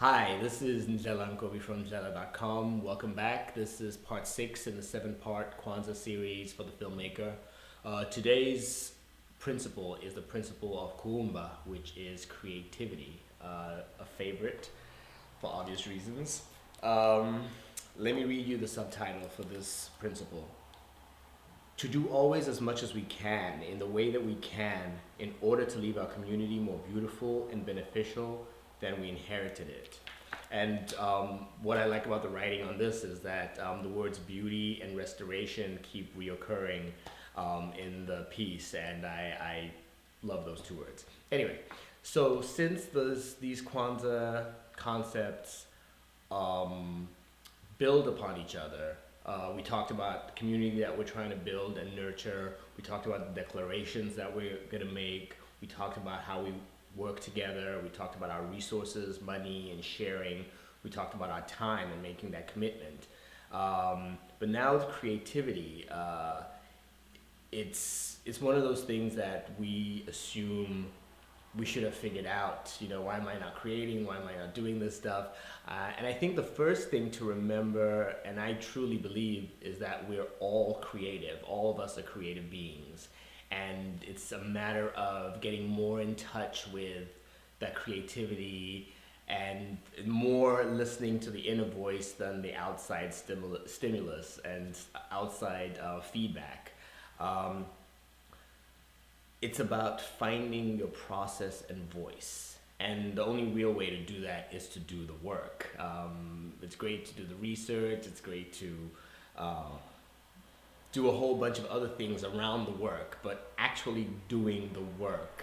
Hi, this is Njela Nkobi from Njela.com. Welcome back. This is part 6 in the 7-part Kwanzaa series for the filmmaker. Today's principle is the principle of Kuumba, which is creativity, a favorite for obvious reasons. Um, Let me read you the subtitle for this principle. To do always as much as we can in the way that we can in order to leave our community more beautiful and beneficial than we inherited it. And what I like about the writing on this is that the words beauty and restoration keep reoccurring in the piece, and I love those two words. Anyway, so since these Kwanzaa concepts um, build upon each other. We talked about the community that we're trying to build and nurture. We talked about the declarations that we're going to make. We talked about how we work together. We talked about our resources, money, and sharing. We talked about our time and making that commitment. But now with creativity, it's one of those things that we assume we should have figured out, why am I not creating? Why am I not doing this stuff? And I think the first thing to remember, and I truly believe, is that we're all creative. All of us are creative beings. And it's a matter of getting more in touch with that creativity and more listening to the inner voice than the outside stimulus and outside feedback. Um, it's about finding your process and voice. And the only real way to do that is to do the work. It's great to do the research, it's great to do a whole bunch of other things around the work, but actually doing the work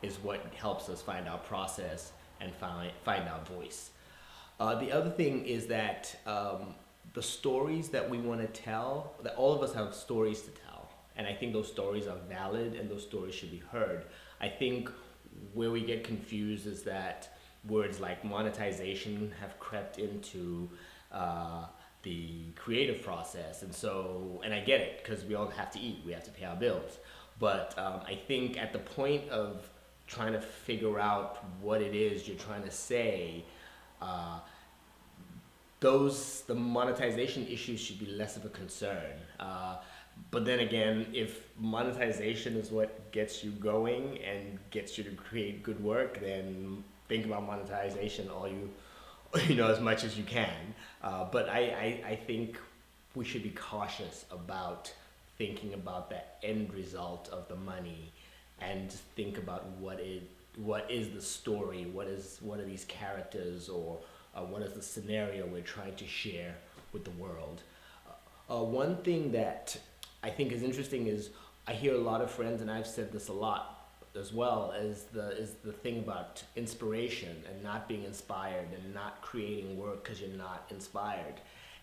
is what helps us find our process and find our voice. The other thing is that the stories that we want to tell, that all of us have stories to tell. And I think those stories are valid and those stories should be heard. I think where we get confused is that words like monetization have crept into the creative process. And I get it, because we all have to eat, we have to pay our bills. But I think at the point of trying to figure out what it is you're trying to say, the monetization issues should be less of a concern. But then again, if monetization is what gets you going and gets you to create good work, then think about monetization as much as you can. But I think we should be cautious about thinking about the end result of the money, and just think about what is the story, what are these characters, or what is the scenario we're trying to share with the world. One thing that I think is interesting is I hear a lot of friends, and I've said this a lot as well, is the thing about inspiration and not being inspired and not creating work because you're not inspired.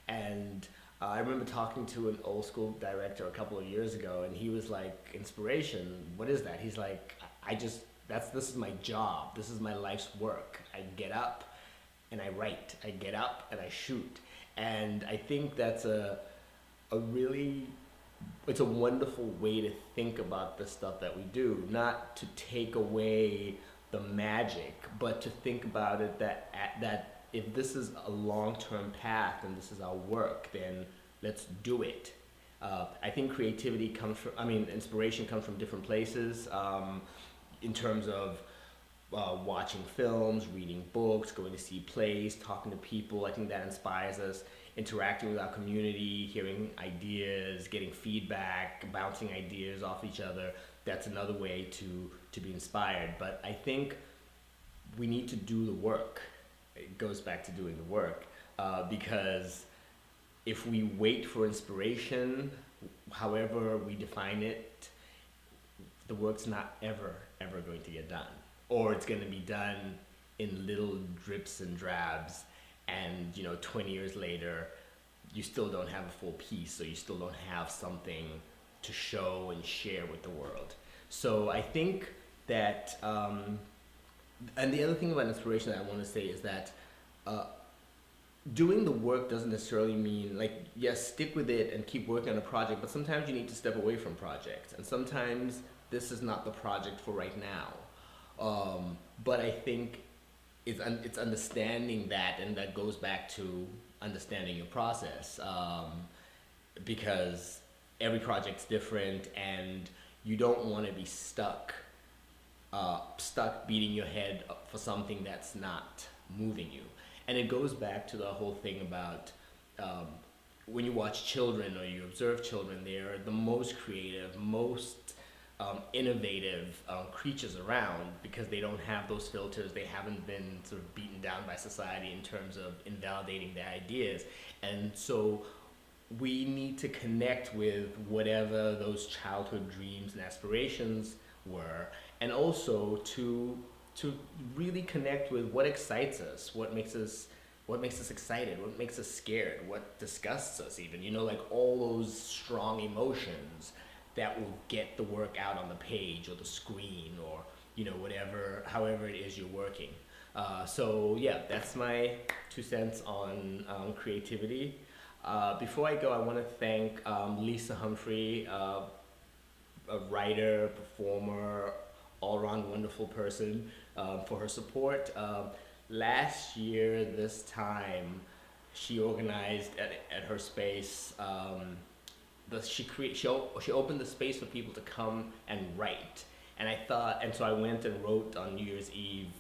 And I remember talking to an old school director a couple of years ago, and he was like, inspiration, what is that? He's like, this is my job. This is my life's work. I get up and I write. I get up and I shoot. And I think that's it's a wonderful way to think about the stuff that we do, not to take away the magic, but to think about it that if this is a long-term path and this is our work, then let's do it. I think inspiration comes from different places, in terms of watching films, reading books, going to see plays, talking to people. I think that inspires us. Interacting with our community, hearing ideas, getting feedback, bouncing ideas off each other. That's another way to be inspired. But I think we need to do the work. It goes back to doing the work, because if we wait for inspiration, however we define it, the work's not ever going to get done. Or it's going to be done in little drips and drabs, and 20 years later you still don't have a full piece, so you still don't have something to show and share with the world. So I think that and the other thing about inspiration that I want to say is that doing the work doesn't necessarily mean, like, yes, stick with it and keep working on a project, but sometimes you need to step away from projects, and sometimes this is not the project for right now. But I think it's understanding that, and that goes back to understanding your process, because every project's different, and you don't want to be stuck beating your head for something that's not moving you. And it goes back to the whole thing about, um, when you watch children or you observe children, they're the most creative, most innovative creatures around, because they don't have those filters. They haven't been sort of beaten down by society in terms of invalidating their ideas. And so we need to connect with whatever those childhood dreams and aspirations were, and also to really connect with what excites us, what makes us excited, what makes us scared, what disgusts us even, like all those strong emotions that will get the work out on the page or the screen, or whatever, however it is you're working. So yeah, that's my 2 cents on creativity. Before I go, I want to thank Lisa Humphrey, a writer, performer, all-around wonderful person, for her support. Last year, this time, she organized at her space. She opened the space for people to come and write, and so I went and wrote on New Year's Eve,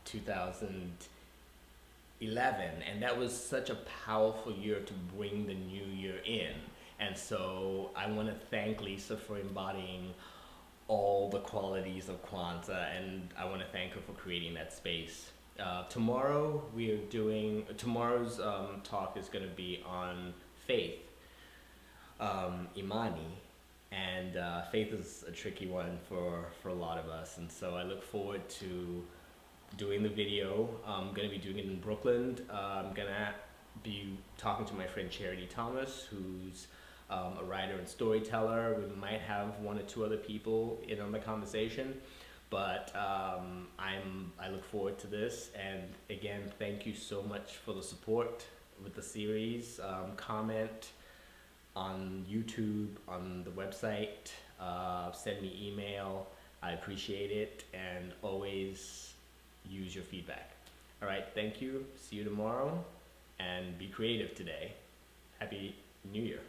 2011, and that was such a powerful year to bring the new year in. And so I want to thank Lisa for embodying all the qualities of Kwanzaa, and I want to thank her for creating that space. Tomorrow's talk is going to be on faith, imani, and faith is a tricky one for a lot of us, and so I look forward to doing the video. I'm going to be doing it in Brooklyn. I'm going to be talking to my friend Charity Thomas, who's a writer and storyteller. We might have one or two other people in on the conversation, but I look forward to this. And again, thank you so much for the support with the series. Comment on YouTube, on the website, send me email. I appreciate it, and always use your feedback. All right, thank you. See you tomorrow, and be creative today. Happy New Year.